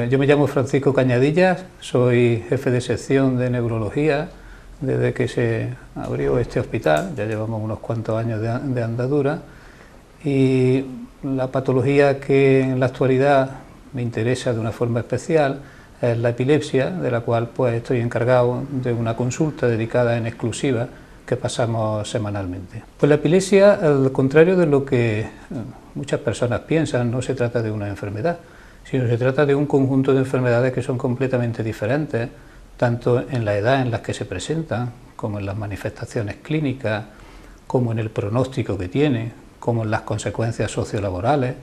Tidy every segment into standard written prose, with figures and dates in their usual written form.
Yo me llamo Francisco Cañadillas, soy jefe de sección de neurología desde que se abrió este hospital, ya llevamos unos cuantos años de andadura, y la patología que en la actualidad me interesa de una forma especial es la epilepsia, de la cual pues estoy encargado de una consulta dedicada en exclusiva que pasamos semanalmente. Pues la epilepsia, al contrario de lo que muchas personas piensan, no se trata de una enfermedad, sino se trata de un conjunto de enfermedades que son completamente diferentes, tanto en la edad en la que se presentan, como en las manifestaciones clínicas, como en el pronóstico que tiene, como en las consecuencias sociolaborales,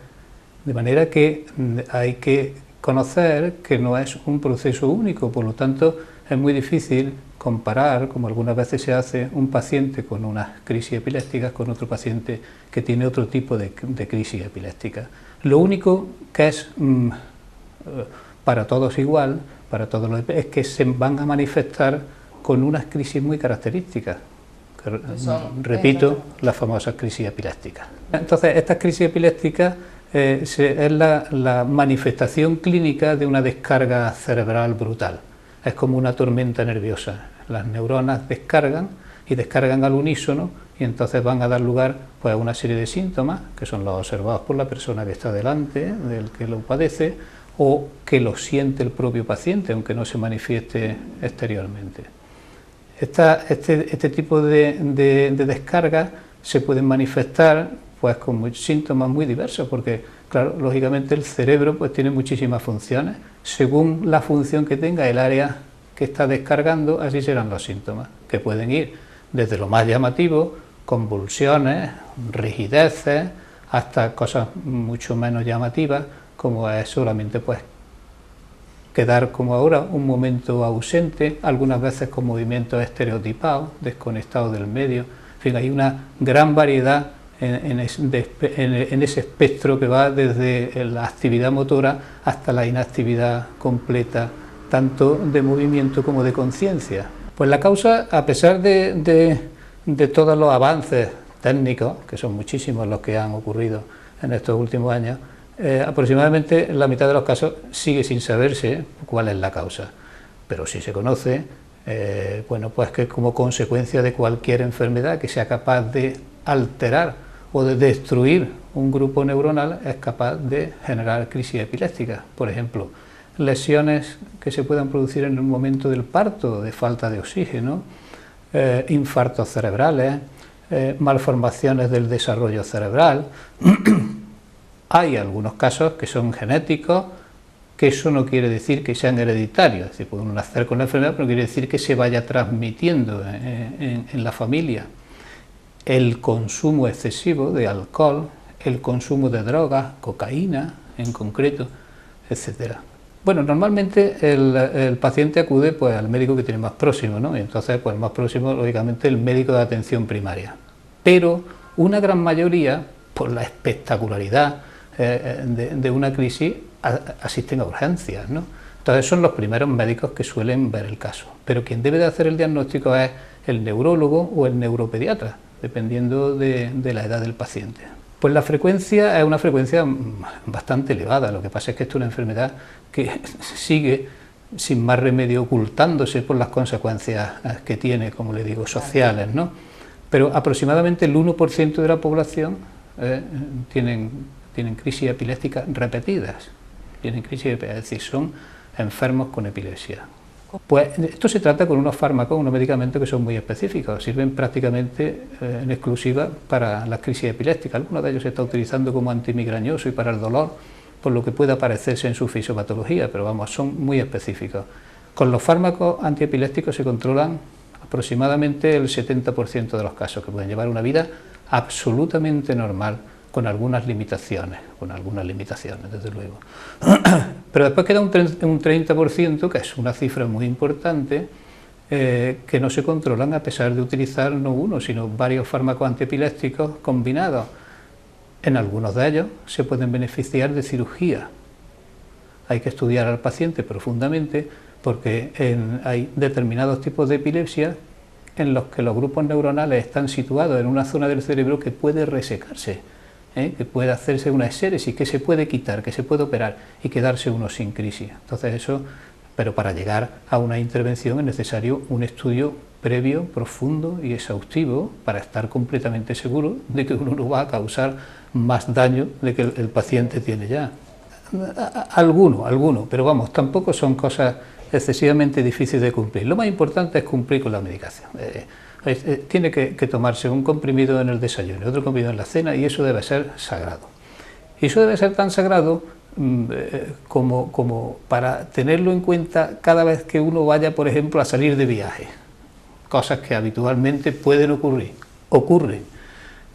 de manera que hay que conocer que no es un proceso único, por lo tanto es muy difícil comparar, como algunas veces se hace, un paciente con unas crisis epilépticas con otro paciente que tiene otro tipo de crisis epiléptica. Lo único que es para todos igual, para todos los, es que se van a manifestar con unas crisis muy características, que, repito, las famosas crisis epilépticas. Entonces, estas crisis epilépticas es la manifestación clínica de una descarga cerebral brutal. Es como una tormenta nerviosa. Las neuronas descargan y descargan al unísono y entonces van a dar lugar pues, a una serie de síntomas que son los observados por la persona que está delante, del que lo padece, o que lo siente el propio paciente, aunque no se manifieste exteriormente. Este tipo de descargas se pueden manifestar pues, con síntomas muy diversos, porque, claro, lógicamente el cerebro pues, tiene muchísimas funciones. Según la función que tenga el área que está descargando, así serán los síntomas, que pueden ir desde lo más llamativo, convulsiones, rigideces, hasta cosas mucho menos llamativas, como es solamente pues, quedar como ahora un momento ausente, algunas veces con movimientos estereotipados, desconectados del medio. En fin, hay una gran variedad en ese espectro que va desde la actividad motora hasta la inactividad completa, tanto de movimiento como de conciencia. Pues la causa, a pesar de todos los avances técnicos, que son muchísimos los que han ocurrido en estos últimos años, aproximadamente en la mitad de los casos sigue sin saberse cuál es la causa, pero sí se conoce, bueno, pues que como consecuencia de cualquier enfermedad que sea capaz de alterar o de destruir un grupo neuronal es capaz de generar crisis epilépticas. Por ejemplo, lesiones que se puedan producir en el momento del parto, de falta de oxígeno, infartos cerebrales, malformaciones del desarrollo cerebral. Hay algunos casos que son genéticos, que eso no quiere decir que sean hereditarios, es decir, pueden nacer con la enfermedad, pero no quiere decir que se vaya transmitiendo en la familia. El consumo excesivo de alcohol, el consumo de drogas, cocaína en concreto, etcétera. Bueno, normalmente el paciente acude pues, al médico que tiene más próximo, ¿no? Y entonces, pues más próximo, lógicamente, el médico de atención primaria. Pero una gran mayoría, por la espectacularidad de una crisis, asisten a urgencias, ¿no? Entonces son los primeros médicos que suelen ver el caso. Pero quien debe de hacer el diagnóstico es el neurólogo o el neuropediatra, dependiendo de la edad del paciente. Pues la frecuencia es una frecuencia bastante elevada, lo que pasa es que esto es una enfermedad que sigue sin más remedio ocultándose por las consecuencias que tiene, como le digo, sociales, ¿no? Pero aproximadamente el 1% de la población tienen crisis epilépticas repetidas, es decir, son enfermos con epilepsia. Pues esto se trata con unos fármacos, unos medicamentos que son muy específicos, sirven prácticamente en exclusiva para las crisis epilépticas. Algunos de ellos se está utilizando como antimigrañoso y para el dolor, por lo que pueda parecerse en su fisiopatología, pero vamos, son muy específicos. Con los fármacos antiepilépticos se controlan aproximadamente el 70% de los casos, que pueden llevar una vida absolutamente normal, con algunas limitaciones, desde luego. Pero después queda un 30%, que es una cifra muy importante, que no se controlan a pesar de utilizar no uno, sino varios fármacos antiepilépticos combinados. En algunos de ellos se pueden beneficiar de cirugía. Hay que estudiar al paciente profundamente porque hay determinados tipos de epilepsia en los que los grupos neuronales están situados en una zona del cerebro que puede resecarse. que puede hacerse una exéresis, que se puede quitar, que se puede operar y quedarse uno sin crisis. Entonces eso, pero para llegar a una intervención es necesario un estudio previo, profundo y exhaustivo para estar completamente seguro de que uno no va a causar más daño de que el paciente tiene ya. Alguno, pero vamos, tampoco son cosas excesivamente difíciles de cumplir. Lo más importante es cumplir con la medicación. Tiene que tomarse un comprimido en el desayuno y otro comprimido en la cena, y eso debe ser sagrado. Y eso debe ser tan sagrado como para tenerlo en cuenta cada vez que uno vaya, por ejemplo, a salir de viaje. Cosas que habitualmente pueden ocurren,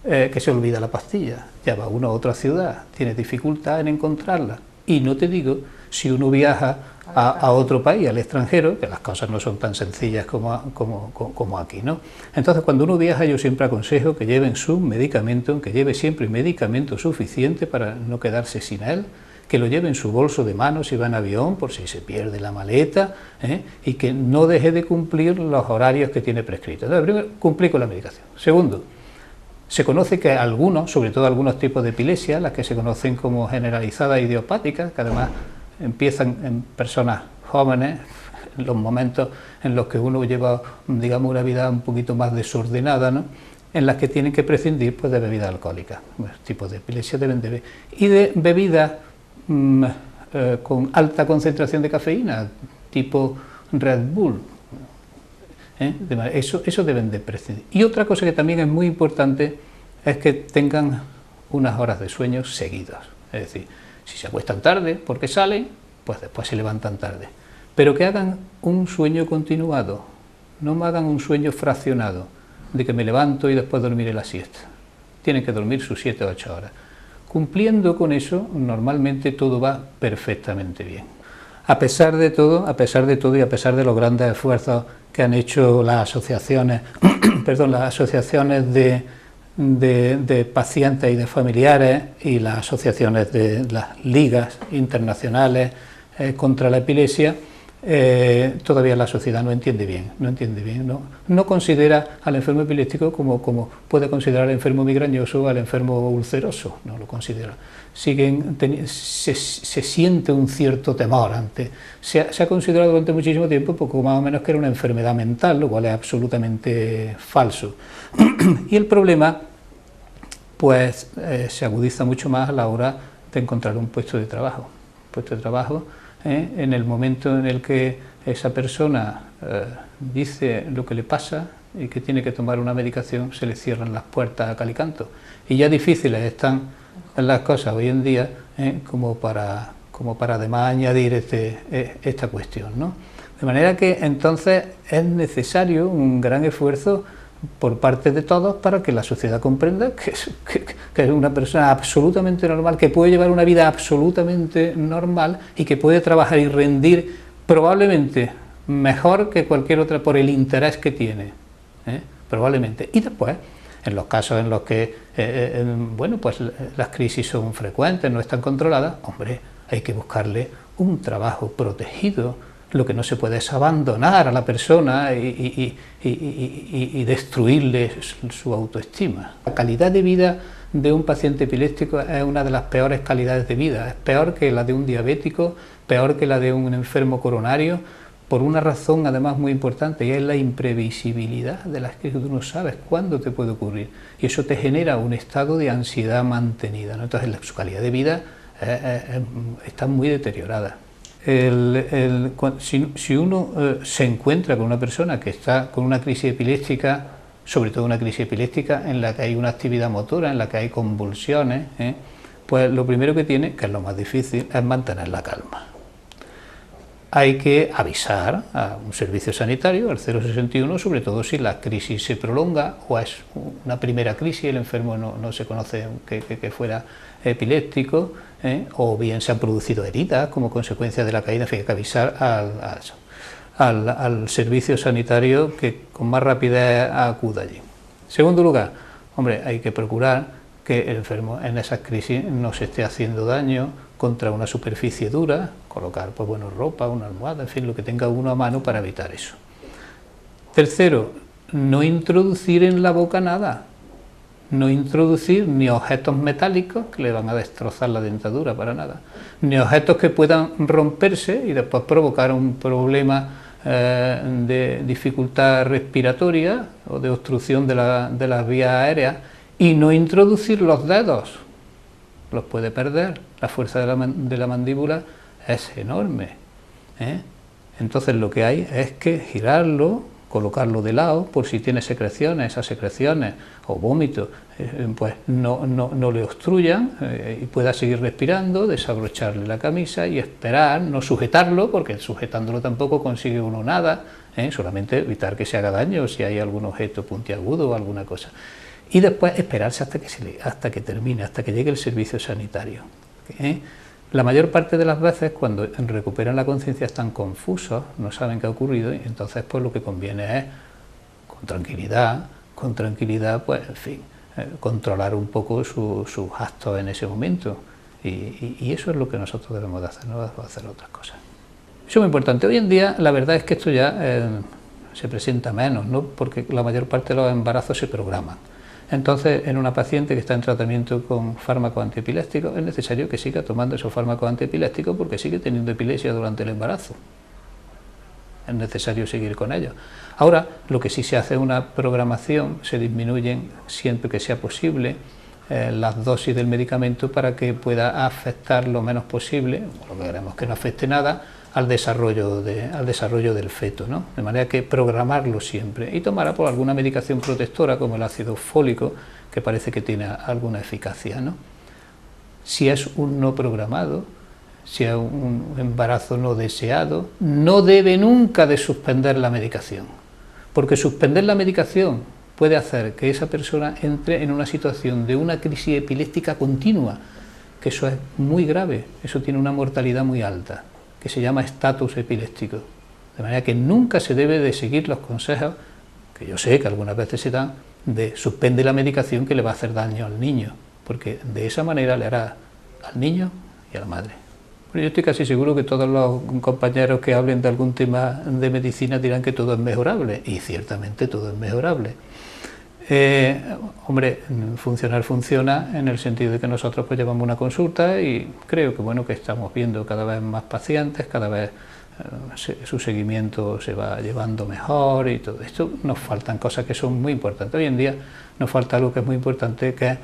que se olvida la pastilla, ya va uno a otra ciudad, tiene dificultad en encontrarla, y no te digo si uno viaja a otro país, al extranjero, que las cosas no son tan sencillas como aquí, ¿no? Entonces, cuando uno viaja, yo siempre aconsejo que lleven su medicamento, que lleve siempre medicamento suficiente para no quedarse sin él, que lo lleve en su bolso de mano si va en avión, por si se pierde la maleta, y que no deje de cumplir los horarios que tiene prescritos. Entonces, primero, cumplir con la medicación. Segundo, se conoce que algunos, sobre todo algunos tipos de epilepsia, las que se conocen como generalizadas idiopáticas, que además empiezan en personas jóvenes, en los momentos en los que uno lleva, digamos, una vida un poquito más desordenada, ¿no?, en las que tienen que prescindir, pues, de bebidas alcohólicas. Los tipos de epilepsia deben de beber. Y de bebidas con alta concentración de cafeína, tipo Red Bull. Eso deben de prescindir. Y otra cosa que también es muy importante es que tengan unas horas de sueño seguidas. Es decir, si se acuestan tarde porque salen, pues después se levantan tarde. Pero que hagan un sueño continuado, no me hagan un sueño fraccionado, de que me levanto y después dormiré la siesta. Tienen que dormir sus 7 o 8 horas. Cumpliendo con eso, normalmente todo va perfectamente bien. A pesar de todo y a pesar de los grandes esfuerzos que han hecho las asociaciones, las asociaciones de pacientes y de familiares, y las asociaciones de las ligas internacionales contra la epilepsia, todavía la sociedad no entiende bien, no considera al enfermo epiléptico como puede considerar al enfermo migrañoso o al enfermo ulceroso, no lo considera. Se siente un cierto temor ante. Se ha considerado durante muchísimo tiempo poco más o menos que era una enfermedad mental, lo cual es absolutamente falso. Y el problema, pues, se agudiza mucho más a la hora de encontrar un puesto de trabajo. En el momento en el que esa persona dice lo que le pasa y que tiene que tomar una medicación, se le cierran las puertas a cal y canto. Y ya difíciles están las cosas hoy en día, como para además añadir esta cuestión, ¿no? De manera que entonces es necesario un gran esfuerzo por parte de todos para que la sociedad comprenda que es una persona absolutamente normal, que puede llevar una vida absolutamente normal y que puede trabajar y rendir probablemente mejor que cualquier otra por el interés que tiene, probablemente. Y después, en los casos en los que pues las crisis son frecuentes, no están controladas, hombre, hay que buscarle un trabajo protegido. Lo que no se puede es abandonar a la persona y destruirle su autoestima. La calidad de vida de un paciente epiléptico es una de las peores calidades de vida, es peor que la de un diabético, peor que la de un enfermo coronario, por una razón además muy importante, y es la imprevisibilidad de las crisis. Tú no sabes cuándo te puede ocurrir, y eso te genera un estado de ansiedad mantenida, ¿no? Entonces su calidad de vida está muy deteriorada. Si uno se encuentra con una persona que está con una crisis epiléptica, sobre todo una crisis epiléptica en la que hay una actividad motora, en la que hay convulsiones, pues lo primero que tiene, que es lo más difícil, es mantener la calma. Hay que avisar a un servicio sanitario, al 061, sobre todo si la crisis se prolonga o es una primera crisis, el enfermo no se conoce que fuera epiléptico, o bien se han producido heridas como consecuencia de la caída. Hay que avisar al servicio sanitario que con más rapidez acuda allí. En segundo lugar, hombre, hay que procurar que el enfermo en esas crisis no se esté haciendo daño contra una superficie dura, colocar, pues bueno, ropa, una almohada, en fin, lo que tenga uno a mano para evitar eso. Tercero, no introducir en la boca nada. no introducir ni objetos metálicos que le van a destrozar la dentadura para nada, ni objetos que puedan romperse y después provocar un problema de dificultad respiratoria o de obstrucción de las vías aéreas, y no introducir los dedos, los puede perder, la fuerza de la mandíbula es enorme, ¿eh? Entonces lo que hay es que girarlo, colocarlo de lado, por si tiene secreciones, esas secreciones o vómitos, pues no le obstruyan y pueda seguir respirando, desabrocharle la camisa y esperar, no sujetarlo, porque sujetándolo tampoco consigue uno nada, solamente evitar que se haga daño si hay algún objeto puntiagudo o alguna cosa. Y después esperarse hasta que termine, hasta que llegue el servicio sanitario. La mayor parte de las veces, cuando recuperan la conciencia, están confusos, no saben qué ha ocurrido, y entonces pues lo que conviene es, con tranquilidad, pues en fin, controlar un poco sus actos en ese momento. Y eso es lo que nosotros debemos de hacer, no debemos hacer otras cosas. Eso es muy importante. Hoy en día la verdad es que esto ya se presenta menos, ¿no? Porque la mayor parte de los embarazos se programan. Entonces, en una paciente que está en tratamiento con fármacos antiepilépticos, es necesario que siga tomando esos fármacos antiepilépticos porque sigue teniendo epilepsia durante el embarazo. Es necesario seguir con ellos. Ahora, lo que sí se hace es una programación, se disminuyen siempre que sea posible las dosis del medicamento para que pueda afectar lo menos posible, lo que queremos que no afecte nada, al desarrollo del feto, ¿no? De manera que programarlo siempre y tomar por alguna medicación protectora como el ácido fólico, que parece que tiene alguna eficacia, ¿no? Si es un no programado, si es un embarazo no deseado, no debe nunca de suspender la medicación, porque suspender la medicación puede hacer que esa persona entre en una situación de una crisis epiléptica continua, que eso es muy grave, eso tiene una mortalidad muy alta, que se llama estatus epiléptico. De manera que nunca se debe de seguir los consejos, que yo sé que algunas veces se dan, de suspende la medicación que le va a hacer daño al niño, porque de esa manera le hará al niño y a la madre. Pero yo estoy casi seguro que todos los compañeros que hablen de algún tema de medicina dirán que todo es mejorable, y ciertamente todo es mejorable. Hombre, funcionar funciona en el sentido de que nosotros pues llevamos una consulta y creo que bueno que estamos viendo cada vez más pacientes, cada vez su seguimiento se va llevando mejor y todo esto. Nos faltan cosas que son muy importantes. Hoy en día nos falta algo que es muy importante, que es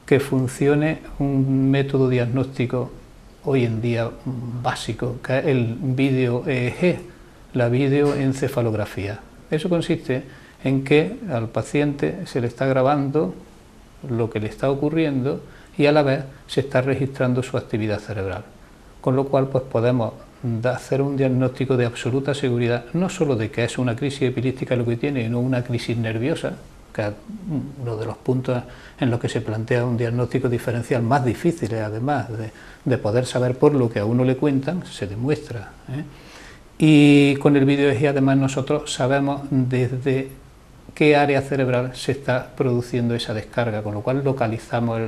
que funcione un método diagnóstico hoy en día básico, que es el vídeo EEG, la videoencefalografía. Eso consiste en que al paciente se le está grabando lo que le está ocurriendo y a la vez se está registrando su actividad cerebral, con lo cual pues podemos hacer un diagnóstico de absoluta seguridad, no solo de que es una crisis epiléptica lo que tiene, sino una crisis nerviosa, que es uno de los puntos en los que se plantea un diagnóstico diferencial más difíciles, además de poder saber por lo que a uno le cuentan, se demuestra, Y con el vídeo EEG además nosotros sabemos desde qué área cerebral se está produciendo esa descarga, con lo cual localizamos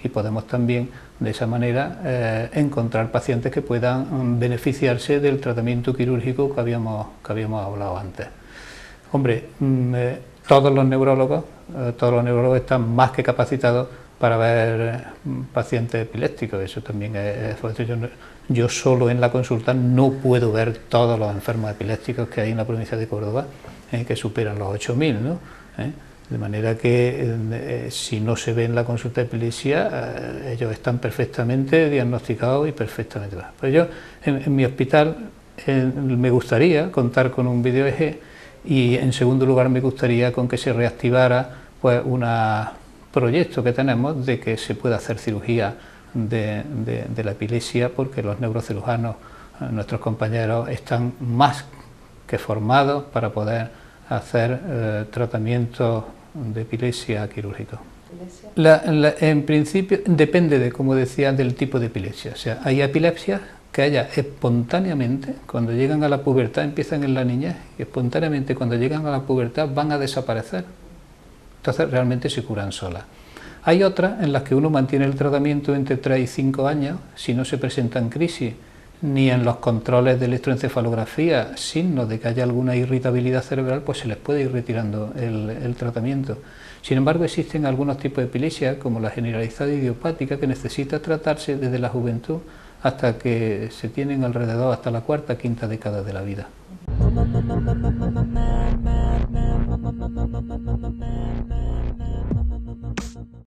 y podemos también de esa manera encontrar pacientes que puedan beneficiarse del tratamiento quirúrgico que habíamos hablado antes. Hombre, todos los neurólogos están más que capacitados para ver pacientes epilépticos, eso también es fuerte. Yo solo en la consulta no puedo ver todos los enfermos epilépticos que hay en la provincia de Córdoba, que superan los 8.000, ¿no? De manera que si no se ve en la consulta de epilepsia, ellos están perfectamente diagnosticados y perfectamente. Pues yo en mi hospital me gustaría contar con un vídeo EEG y en segundo lugar me gustaría con que se reactivara pues un proyecto que tenemos de que se pueda hacer cirugía de la epilepsia, porque los neurocirujanos, nuestros compañeros, están más que formados para poder hacer tratamientos de epilepsia quirúrgicos. En principio depende de, como decía, del tipo de epilepsia. O sea, hay epilepsias que ellas espontáneamente, cuando llegan a la pubertad, empiezan en la niñez y espontáneamente cuando llegan a la pubertad van a desaparecer. Entonces realmente se curan solas. Hay otras en las que uno mantiene el tratamiento entre 3 y 5 años, si no se presentan crisis ni en los controles de electroencefalografía signos de que haya alguna irritabilidad cerebral, pues se les puede ir retirando el tratamiento. Sin embargo, existen algunos tipos de epilepsia, como la generalizada idiopática, que necesita tratarse desde la juventud hasta que se tienen alrededor hasta la cuarta, quinta década de la vida.